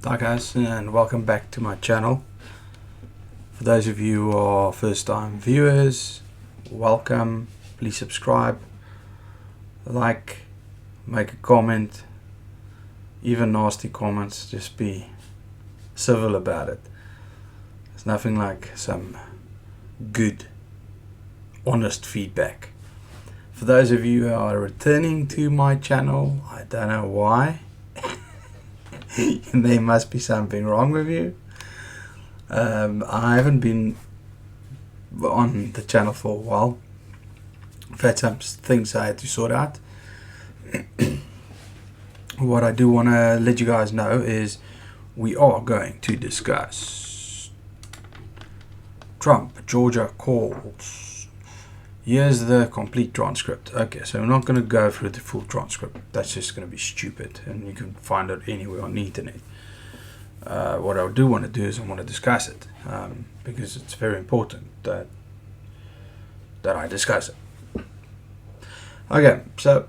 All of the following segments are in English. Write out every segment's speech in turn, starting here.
Hi guys, and welcome back to my channel. For those of you who are first time viewers, welcome. Please subscribe, like, make a comment, even nasty comments, just be civil about it. There's nothing like some good, honest feedback. For those of you who are returning to my channel, I don't know why. There must be something wrong with you. I haven't been on the channel for a while. I've had some things I had to sort out. What I do want to let you guys know is we are going to discuss Trump, Georgia calls. Here's the complete transcript. Okay, so I'm not going to go through the full transcript. That's just going to be stupid, and you can find it anywhere on the internet. What I do want to do is I want to discuss it because it's very important that I discuss it. Okay, so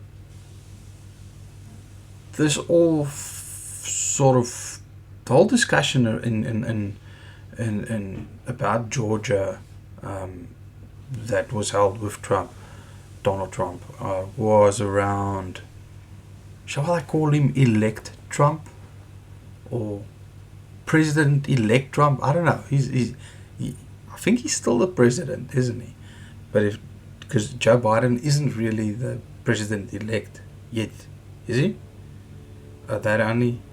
this all sort of the whole discussion in about Georgia that was held with Donald Trump, was around, shall I call him elect Trump or President-elect Trump? I don't know. I think he's still the president, isn't he? But because Joe Biden isn't really the president-elect yet, is he? That only,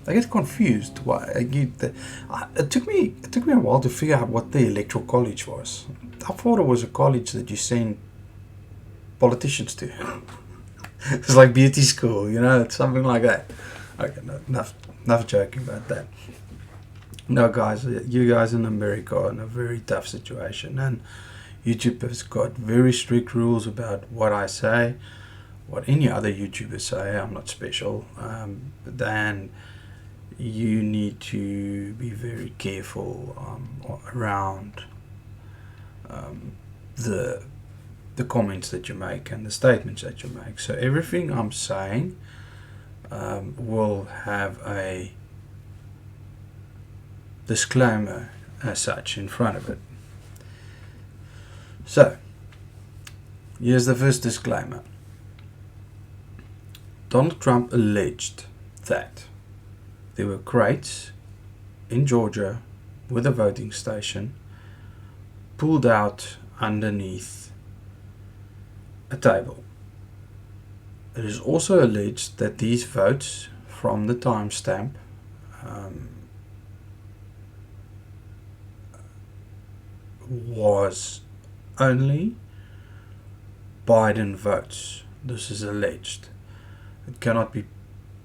I get confused. It took me a while to figure out what the electoral college was. I thought it was a college that you send politicians to. It's like beauty school, it's something like that. Okay, no, enough joking about that. No, guys, you guys in America are in a very tough situation, and YouTube has got very strict rules about what I say, what any other YouTubers say. I'm not special, but then you need to be very careful around the comments that you make and the statements that you make. So everything I'm saying will have a disclaimer as such in front of it. So here's the first disclaimer. Donald Trump alleged that there were crates in Georgia with a voting station pulled out underneath a table. It is also alleged that these votes from the timestamp was only Biden votes. This is alleged. It cannot be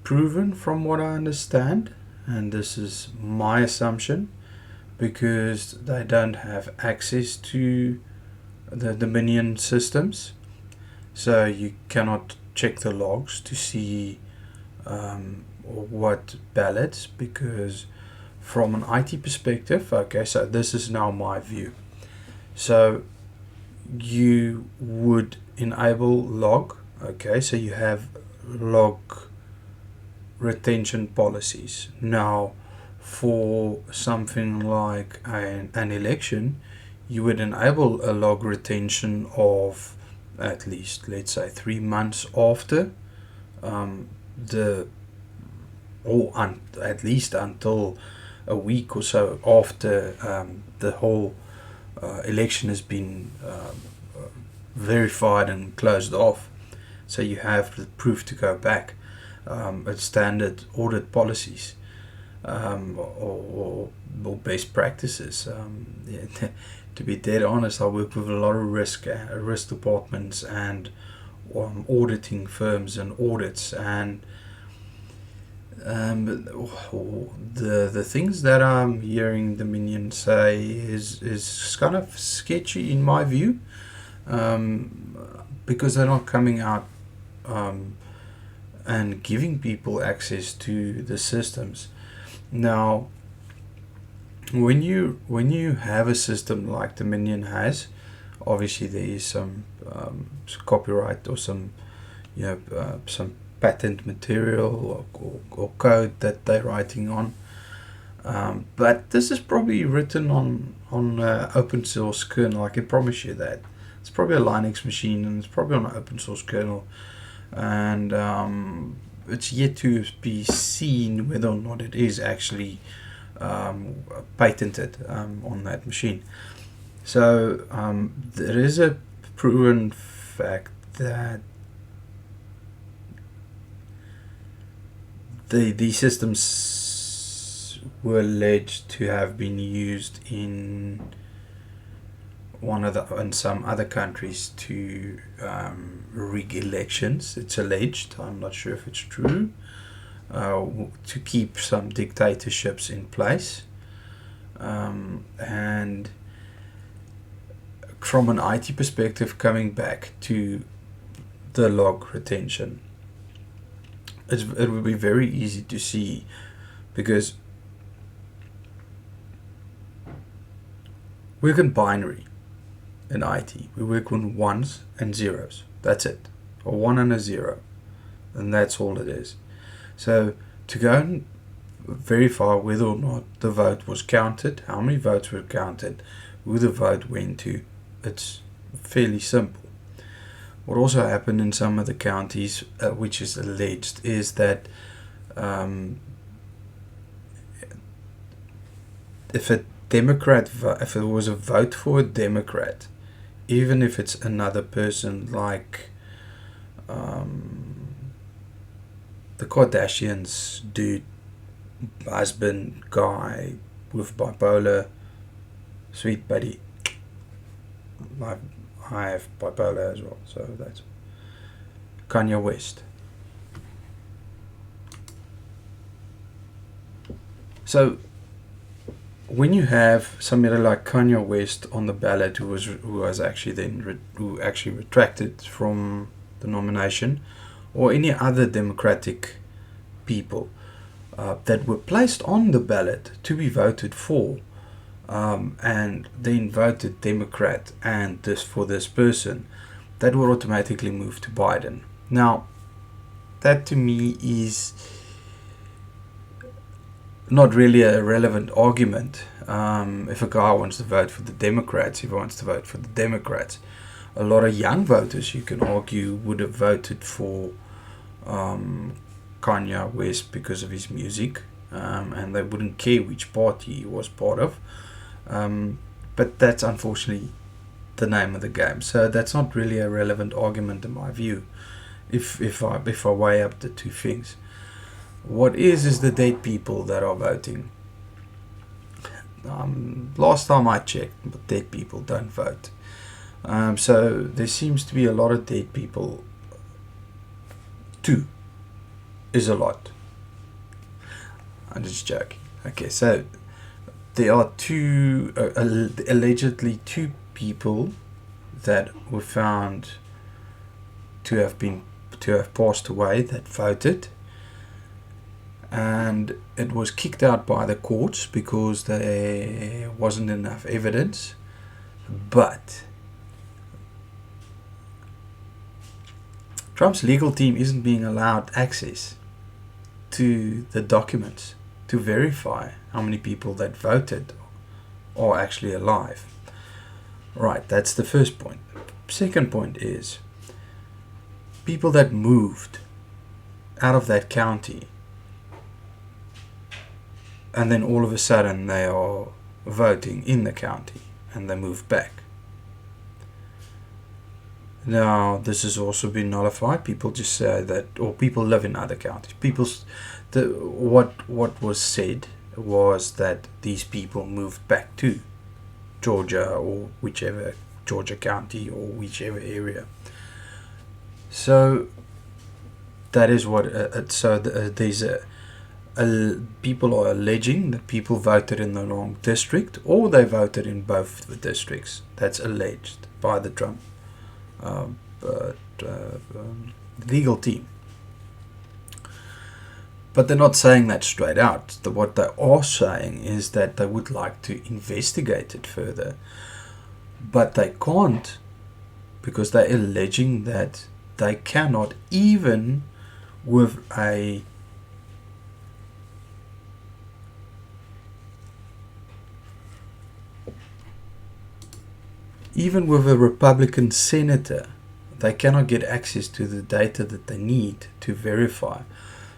proven from what I understand, and this is my assumption because they don't have access to the Dominion systems, so you cannot check the logs to see what ballots, because from an IT perspective, okay, so this is now my view. So you would enable log, okay, so you have log retention policies. Now for something like an election, you would enable a log retention of at least, let's say, 3 months after at least until a week or so after the whole election has been verified and closed off, so you have the proof to go back. It's standard audit policies or best practices. To be dead honest, I work with a lot of risk departments and auditing firms and audits, and the things that I'm hearing Dominion say is kind of sketchy in my view, because they're not coming out and giving people access to the systems. Now, when you have a system like Dominion has, obviously there is some copyright or some patent material or code that they're writing on. But this is probably written on open source kernel. I can promise you that. It's probably a Linux machine, and it's probably on an open source kernel. And it's yet to be seen whether or not it is actually patented on that machine. So there is a proven fact that these systems were alleged to have been used in some other countries to rig elections. It's alleged. I'm not sure if it's true. To keep some dictatorships in place, and from an IT perspective, coming back to the log retention, it would be very easy to see, because we work in binary in IT. We work on ones and zeros. That's it. A 1 and a 0. And that's all it is. So to go and verify whether or not the vote was counted, how many votes were counted, who the vote went to, it's fairly simple. What also happened in some of the counties, which is alleged, is that if a Democrat, if it was a vote for a Democrat, even if it's another person like the Kardashians dude, husband, guy with bipolar, sweet buddy. I have bipolar as well, so that's Kanye West. So when you have somebody like Kanye West on the ballot, who actually retracted from the nomination, or any other Democratic people that were placed on the ballot to be voted for, and then voted Democrat and for this person, that will automatically move to Biden. Now, that to me is not really a relevant argument. If a guy wants to vote for the Democrats, he wants to vote for the Democrats. A lot of young voters, you can argue, would have voted for Kanye West because of his music, and they wouldn't care which party he was part of. But that's unfortunately the name of the game. So that's not really a relevant argument in my view, if I weigh up the two things. What is the dead people that are voting. Last time I checked, dead people don't vote. So there seems to be a lot of dead people. 2 is a lot. I'm just joking. Okay, so there are allegedly 2 people that were found to have passed away that voted, and it was kicked out by the courts because there wasn't enough evidence. But Trump's legal team isn't being allowed access to the documents to verify how many people that voted are actually alive. Right, that's the first point. Second point is people that moved out of that county, and then all of a sudden they are voting in the county and they move back. Now, this has also been nullified. People just say that, or people live in other counties. What was said was that these people moved back to Georgia, or whichever Georgia county or whichever area. So that is what. There's people are alleging that people voted in the wrong district, or they voted in both the districts. That's alleged by the Trump legal team. But they're not saying that straight out. What they are saying is that they would like to investigate it further, but they can't, because they're alleging that they cannot, even with a even with a Republican senator, they cannot get access to the data that they need to verify.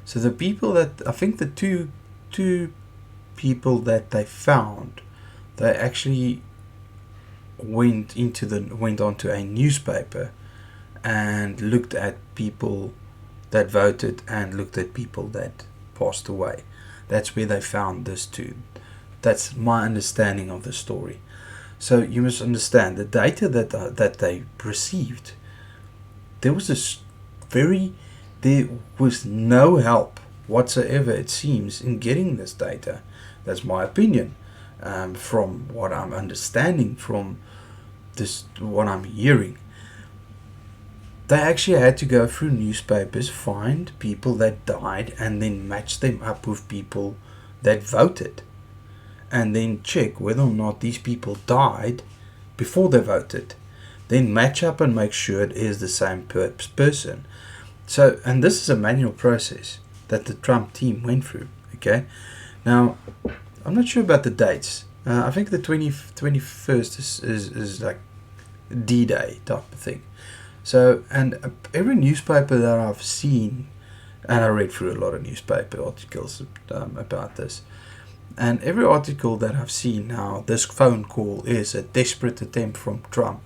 So the people that, I think the two people that they found, they actually went onto a newspaper and looked at people that voted and looked at people that passed away. That's where they found this too. That's my understanding of the story. So you must understand the data that they received. There was no help whatsoever, it seems, in getting this data. That's my opinion. From what I'm understanding from this, what I'm hearing, they actually had to go through newspapers, find people that died, and then match them up with people that voted, and then check whether or not these people died before they voted. Then match up and make sure it is the same person. So, and this is a manual process that the Trump team went through. Okay, now I'm not sure about the dates. I think the 21st is like D-Day type of thing. So, and every newspaper that I've seen, and I read through a lot of newspaper articles about this, and every article that I've seen now, this phone call is a desperate attempt from Trump.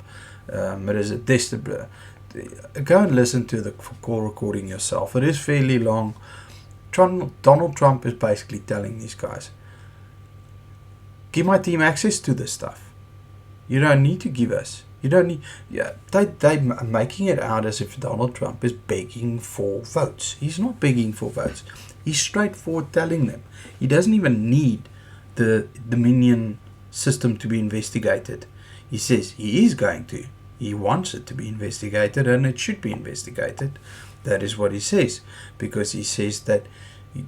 It is a desperate. Go and listen to the call recording yourself. It is fairly long. Donald Trump is basically telling these guys, give my team access to this stuff. You don't need to give us. You don't need. Yeah, they making it out as if Donald Trump is begging for votes. He's not begging for votes. He's straightforward telling them he doesn't even need the Dominion system to be investigated. He says he is going to. He wants it to be investigated, and it should be investigated. That is what he says, because he says that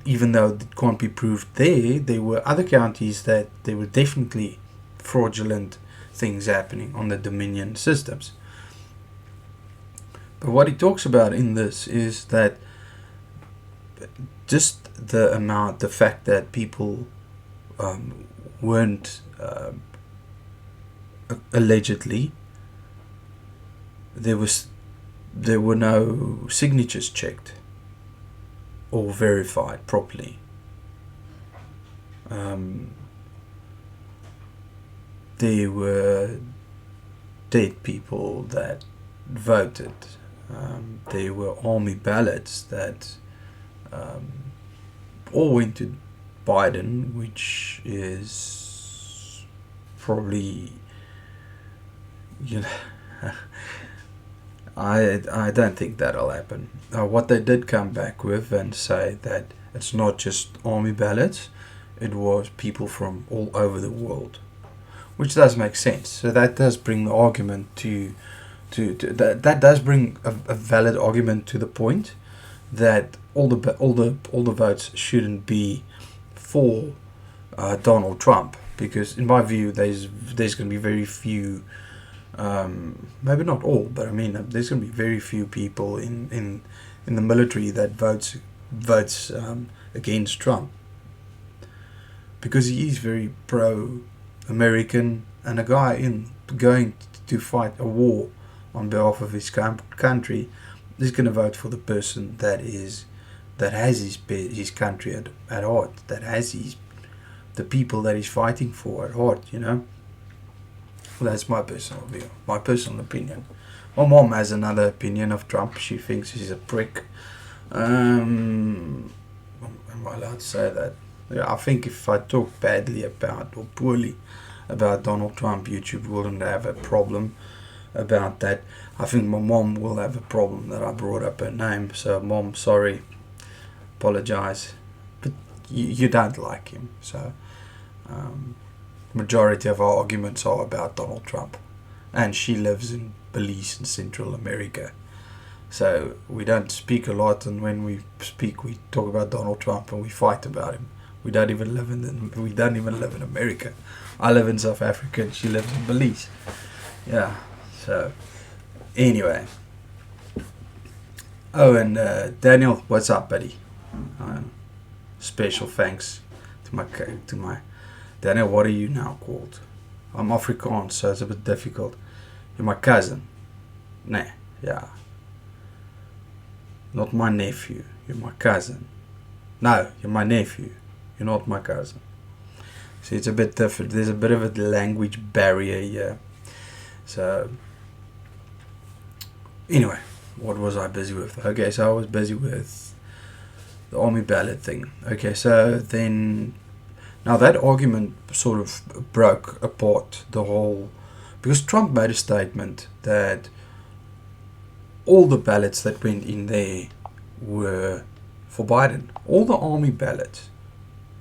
even though it can't be proved there were other counties that there were definitely fraudulent things happening on the Dominion systems. But what he talks about in this is that just the fact that people weren't allegedly, there were no signatures checked or verified properly. There were dead people that voted. There were army ballots that all went to Biden, which is probably, you know, I don't think that'll happen. What they did come back with and say that it's not just army ballots, it was people from all over the world, which does make sense. So that does bring the argument to that does bring a valid argument to the point that all the votes shouldn't be for Donald Trump, because in my view there's going to be very few, maybe not all, but I mean there's going to be very few people in the military that votes against Trump, because he is very pro-American, and a guy going to fight a war on behalf of his country is going to vote for the person that has his country at heart, that has the people that he's fighting for at heart, you know. Well, that's my personal view, my personal opinion. My mom has another opinion of Trump. She thinks he's a prick. Am I allowed to say that? Yeah, I think if I talk badly about or poorly about Donald Trump, YouTube wouldn't have a problem about that. I think my mom will have a problem that I brought up her name. So, Mom, sorry, apologize, but you don't like him. So, majority of our arguments are about Donald Trump, and she lives in Belize in Central America. So we don't speak a lot, and when we speak, we talk about Donald Trump and we fight about him. We don't even live in America. I live in South Africa and she lives in Belize. Yeah. So anyway, Oh, and Daniel, what's up, buddy? Uh, Special thanks to my Daniel. What are you now called? I'm Afrikaans, so it's a bit difficult. You're my cousin. Nah, yeah. Not my nephew. You're my cousin. No, you're my nephew. You're not my cousin. See, it's a bit different. There's a bit of a language barrier here. So, anyway, what was I busy with? Okay, so I was busy with the army ballot thing. Okay, so then, now that argument sort of broke apart the whole, because Trump made a statement that all the ballots that went in there were for Biden. All the army ballots,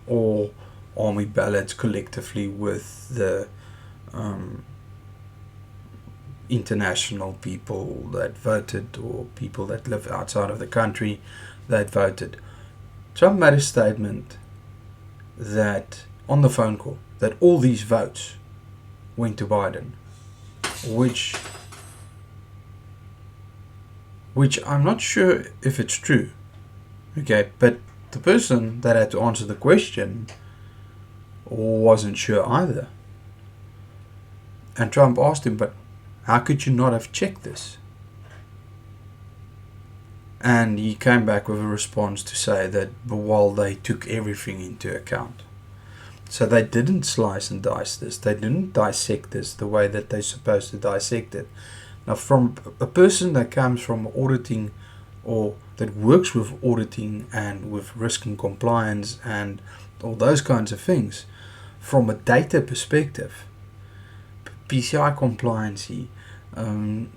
or army ballots collectively with the international people that voted, or people that live outside of the country that voted. Trump made a statement that on the phone call that all these votes went to Biden, which I'm not sure if it's true. Okay, but the person that had to answer the question wasn't sure either. And Trump asked him, but how could you not have checked this? And he came back with a response to say that, well, they took everything into account. So they didn't slice and dice this. They didn't dissect this the way that they're supposed to dissect it. Now, from a person that comes from auditing, or that works with auditing and with risk and compliance and all those kinds of things, from a data perspective, PCI compliancy, the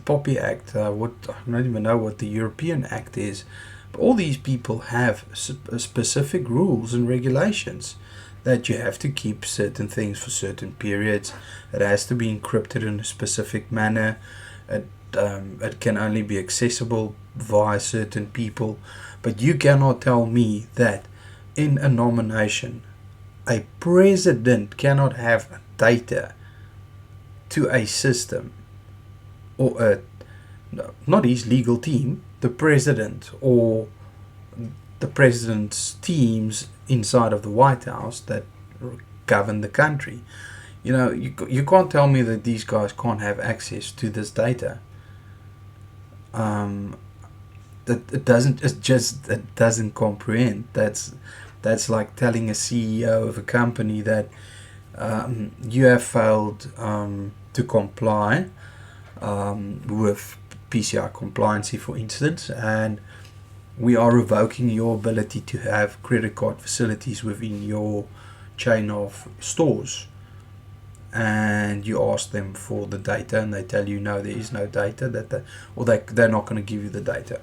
Poppy Act, I don't even know what the European Act is, but all these people have specific rules and regulations that you have to keep certain things for certain periods. It has to be encrypted in a specific manner. It can only be accessible via certain people. But you cannot tell me that in a nomination, a president cannot have data to a system, or not his legal team, the president or the president's teams inside of the White House that govern the country. You know, you can't tell me that these guys can't have access to this data. That it doesn't comprehend. That's like telling a CEO of a company that you have failed to comply with PCI compliancy, for instance, and we are revoking your ability to have credit card facilities within your chain of stores. And you ask them for the data, and they tell you no, there is no data, they're not going to give you the data.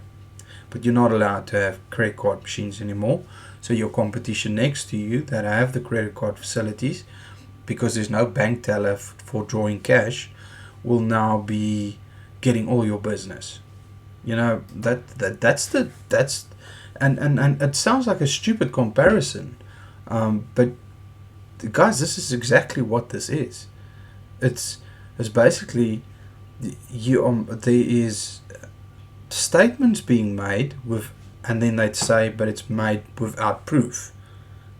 But you're not allowed to have credit card machines anymore. So your competition next to you that have the credit card facilities, because there's no bank teller for drawing cash, will now be getting all your business. You know, that's and it sounds like a stupid comparison, but guys, this is exactly what this is. It's basically there is statements being made with, and then they'd say, but it's made without proof.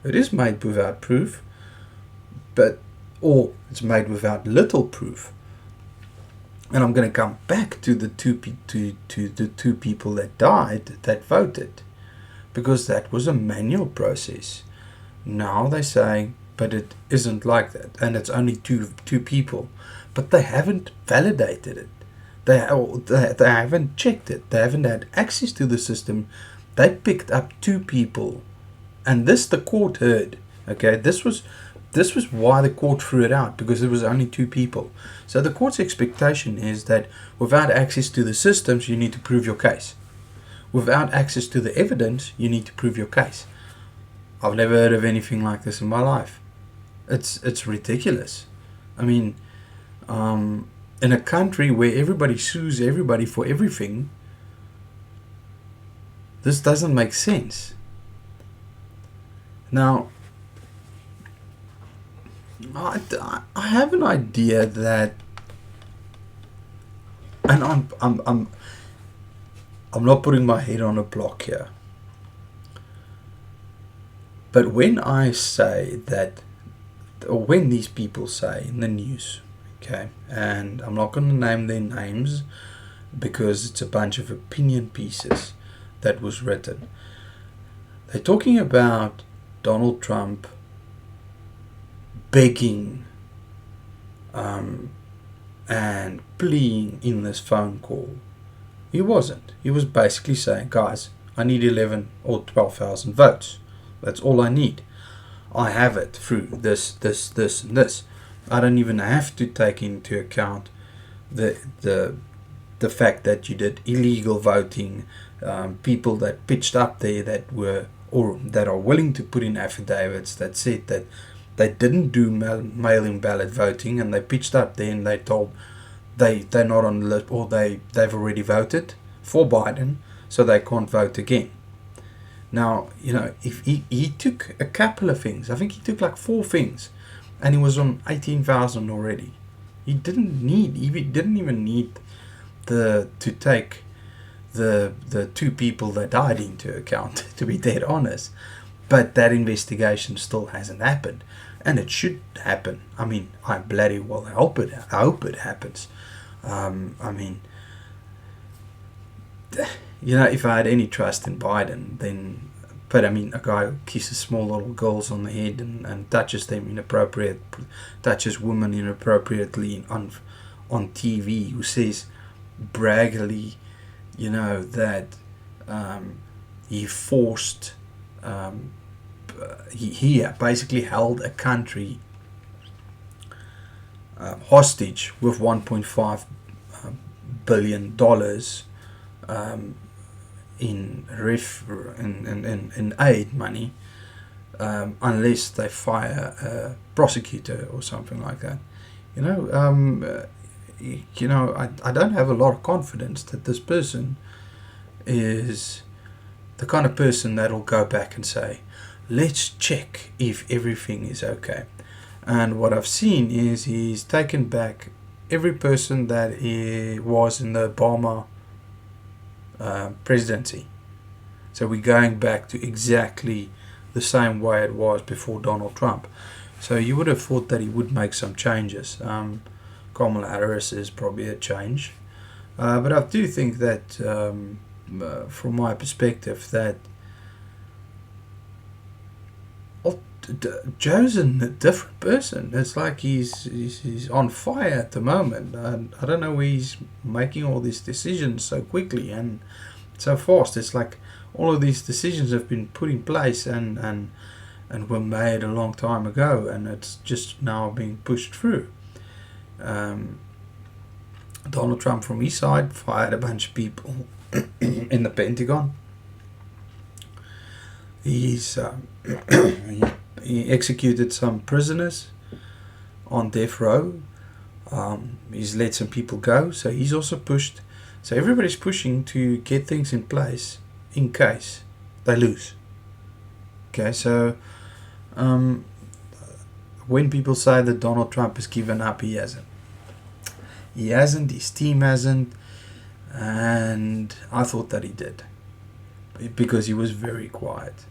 It is made without proof, or it's made without little proof. And I'm going to come back to the two people that died that voted, because that was a manual process. Now they're saying, but it isn't like that, and it's only two people, but they haven't validated it. They haven't checked it. They haven't had access to the system. They picked up two people, and this the court heard. Okay, this was why the court threw it out, because there was only two people. So the court's expectation is that without access to the systems, you need to prove your case. Without access to the evidence, you need to prove your case. I've never heard of anything like this in my life. It's ridiculous. I mean, in a country where everybody sues everybody for everything, this doesn't make sense. Now, I have an idea that, and I'm not putting my head on a block here. But when I say that, or when these people say in the news, okay, and I'm not going to name their names because it's a bunch of opinion pieces that was written. They're talking about Donald Trump begging and pleading in this phone call. He wasn't. He was basically saying, guys, I need 11 or 12,000 votes. That's all I need. I have it through this, and this. I don't even have to take into account the fact that you did illegal voting, people that pitched up there that were, or that are willing to put in affidavits that said that they didn't do mail-in ballot voting, and they pitched up there and they told they're not on the list, or they've already voted for Biden, so they can't vote again. Now, you know, if he took a couple of things, I think he took like 4 things, and he was on 18,000 already. He didn't even need to take the 2 people that died into account, to be dead honest. But that investigation still hasn't happened, and it should happen. I mean, I bloody well hope it happens. I mean, you know, if I had any trust in Biden, then, but I mean, a guy who kisses small little girls on the head and touches them touches women inappropriately on TV, who says braggily, you know, that he forced, he basically held a country hostage with $1.5 billion in aid money, unless they fire a prosecutor or something like that. You know, I don't have a lot of confidence that this person is the kind of person that'll go back and say, let's check if everything is okay. And what I've seen is he's taken back every person that was in the Obama presidency. So we're going back to exactly the same way it was before Donald Trump. So you would have thought that he would make some changes. Kamala Harris is probably a change. But I do think that, from my perspective, that Joe's a different person. It's like he's on fire at the moment. I don't know why he's making all these decisions so quickly and so fast. It's like all of these decisions have been put in place and were made a long time ago, and it's just now being pushed through. Donald Trump from his side fired a bunch of people in the Pentagon. He executed some prisoners on death row. He's let some people go, so he's also pushed. So everybody's pushing to get things in place in case they lose. Okay, so when people say that Donald Trump has given up, he hasn't. He hasn't, his team hasn't, and I thought that he did, because he was very quiet.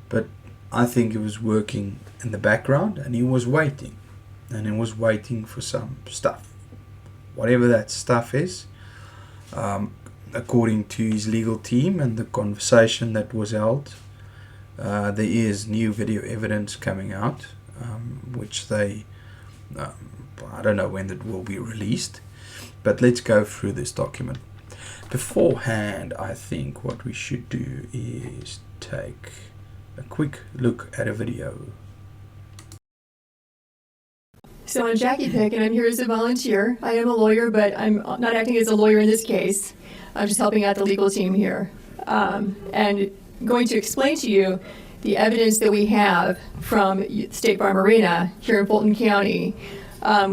But I think he was working in the background, and he was waiting. And he was waiting for some stuff. Whatever that stuff is, according to his legal team and the conversation that was held, there is new video evidence coming out, which they, I don't know when it will be released. But let's go through this document. Beforehand, I think what we should do is take a quick look at a video. So I'm Jackie Pick, and I'm here as a volunteer. I am a lawyer, but I'm not acting as a lawyer in this case. I'm just helping out the legal team here. And going to explain to you the evidence that we have from State Farm Arena here in Fulton County,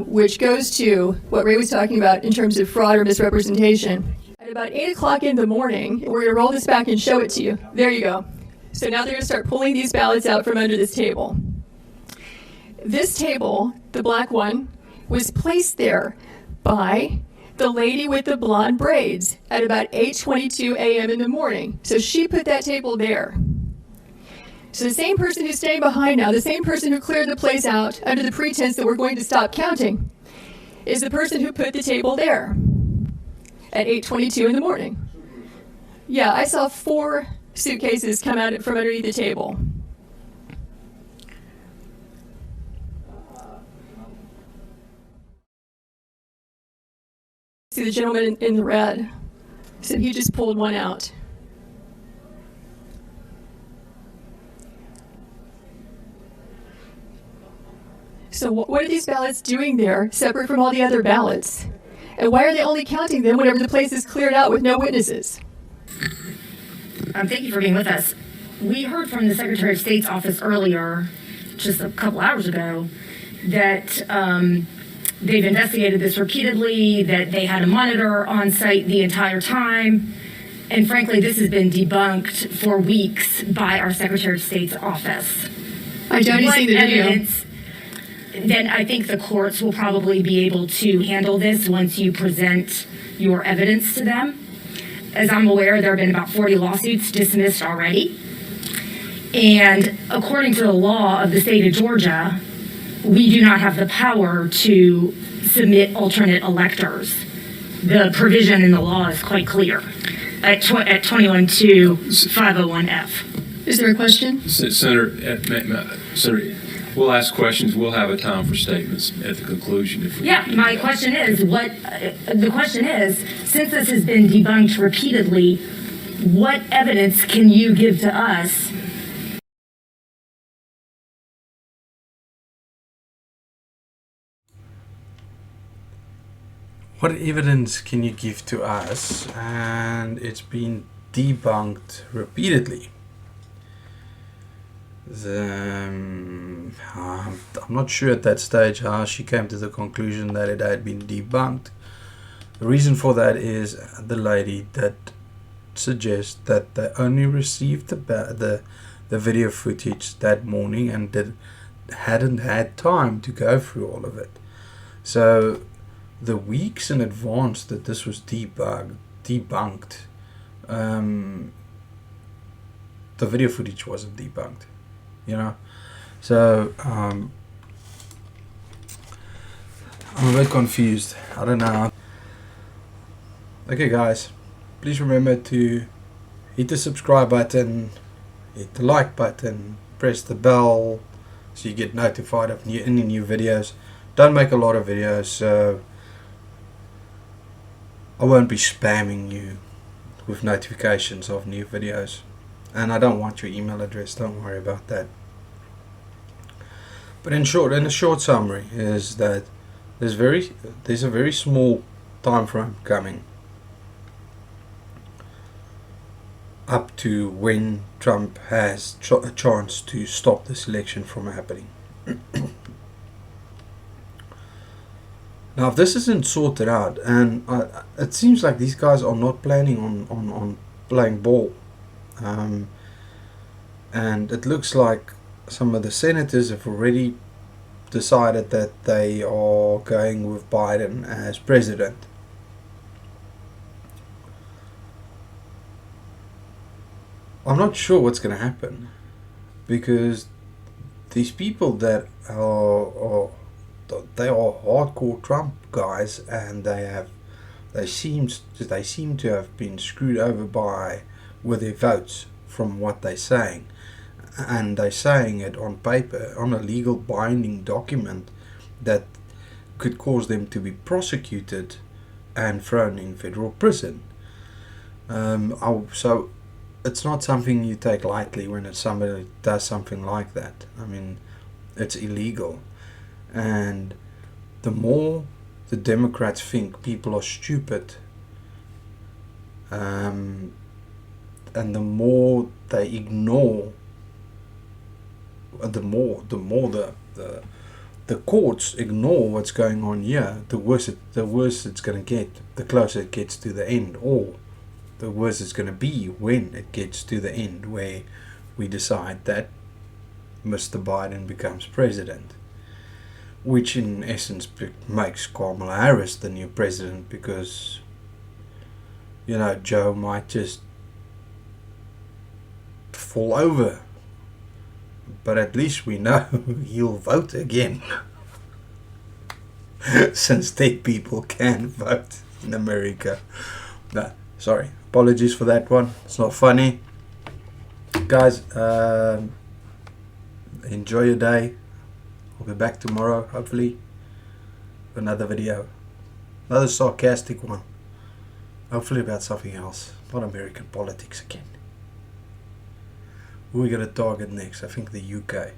which goes to what Ray was talking about in terms of fraud or misrepresentation. At about 8 o'clock in the morning, we're going to roll this back and show it to you. There you go. So now they're going to start pulling these ballots out from under this table. This table, the black one, was placed there by the lady with the blonde braids at about 8:22 a.m. in the morning. So she put that table there. So the same person who's staying behind now, the same person who cleared the place out under the pretense that we're going to stop counting, is the person who put the table there at 8:22 in the morning. Yeah, I saw 4 suitcases come out from underneath the table. See the gentleman in the red. So he just pulled one out. So what are these ballots doing there, separate from all the other ballots? And why are they only counting them whenever the place is cleared out with no witnesses? Thank you for being with us. We heard from the Secretary of State's office earlier, just a couple hours ago, that they've investigated this repeatedly, that they had a monitor on site the entire time. And frankly, this has been debunked for weeks by our Secretary of State's office. I don't see the video. Evidence, then I think the courts will probably be able to handle this once you present your evidence to them. As I'm aware, there have been about 40 lawsuits dismissed already. And according to the law of the state of Georgia, we do not have the power to submit alternate electors. The provision in the law is quite clear at 21-501F. Is there a question? Senator, we'll ask questions. We'll have a time for statements at the conclusion. If we My question is, since this has been debunked repeatedly, what evidence can you give to us? What evidence can you give to us? And it's been debunked repeatedly. I'm not sure at that stage how she came to the conclusion that it had been debunked. The reason for that is the lady that suggests that they only received the video footage that morning and hadn't had time to go through all of it. So the weeks in advance that this was debunked, the video footage wasn't debunked, so I'm a bit confused. I don't know. Okay guys, please remember to hit the subscribe button, hit the like button, press the bell so you get notified of any new videos. Don't make a lot of videos, so I won't be spamming you with notifications of new videos, and I don't want your email address, don't worry about that. But in a short summary is that there's a very small time frame coming up to when Trump has a chance to stop this election from happening. Now, if this isn't sorted out, and it seems like these guys are not planning on playing ball, and it looks like some of the senators have already decided that they are going with Biden as president. I'm not sure what's going to happen, because these people that are hardcore Trump guys, and they seem to have been screwed over with their votes from what they're saying, and they're saying it on paper, on a legal binding document that could cause them to be prosecuted and thrown in federal prison. So it's not something you take lightly when somebody does something like that. I mean, it's illegal. And the more the Democrats think people are stupid, and the more they ignore, the more the courts ignore what's going on here, the worse it's going to get, the closer it gets to the end, or the worse it's going to be when it gets to the end, where we decide that Mr. Biden becomes president. which in essence makes Kamala Harris the new president, because Joe might just fall over, but at least we know he'll vote again. Since dead people can vote in America. No, sorry, apologies for that one, it's not funny. Guys, enjoy your day. I'll be back tomorrow, hopefully, with another video, another sarcastic one, hopefully about something else, not American politics again. Who are we going to target next? I think the UK.